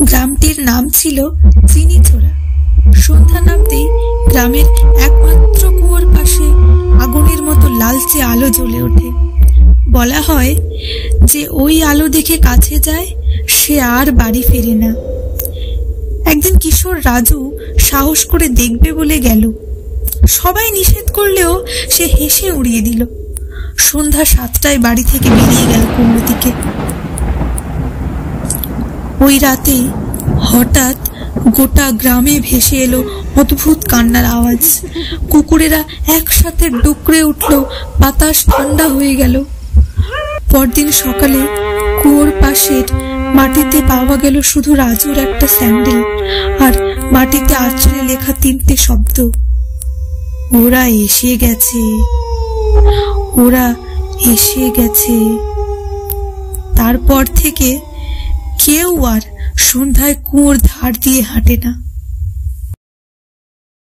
গ্রামটির নাম ছিল চিনিচোরা। সন্ধ্যা নামতেই গ্রামের একমাত্র কুয়োর পাশে আগুনের মতো লালচে আলো জ্বলে ওঠে। বলা হয় যে ওই আলো দেখে কাছে যায় সে আর বাড়ি ফেরে না। একদিন কিশোর রাজু সাহস করে দেখবে বলে গেল। সবাই নিষেধ করলেও সে হেসে উড়িয়ে দিল। সন্ধ্যা 7টায় বাড়ি থেকে বেরিয়ে গেল কুয়োর দিকে। ওই রাতে হঠাৎ গোটা গ্রামে ভেসে এলো অদ্ভুত কান্নার আওয়াজ। কুকুরেরা একসাথে ডুকরে উঠল, বাতাস ঠান্ডা হয়ে গেল। পরদিন সকালে কুয়োর পাশের মাটিতে পাওয়া গেল শুধু রাজুর একটা স্যান্ডেল আর মাটিতে আঁচড়ে লেখা 3টে শব্দ, ওরা এসে গেছে, ওরা এসে গেছে। তারপর থেকে কেউ আর সন্ধ্যায় কুয়োর ধার দিয়ে হাঁটে না।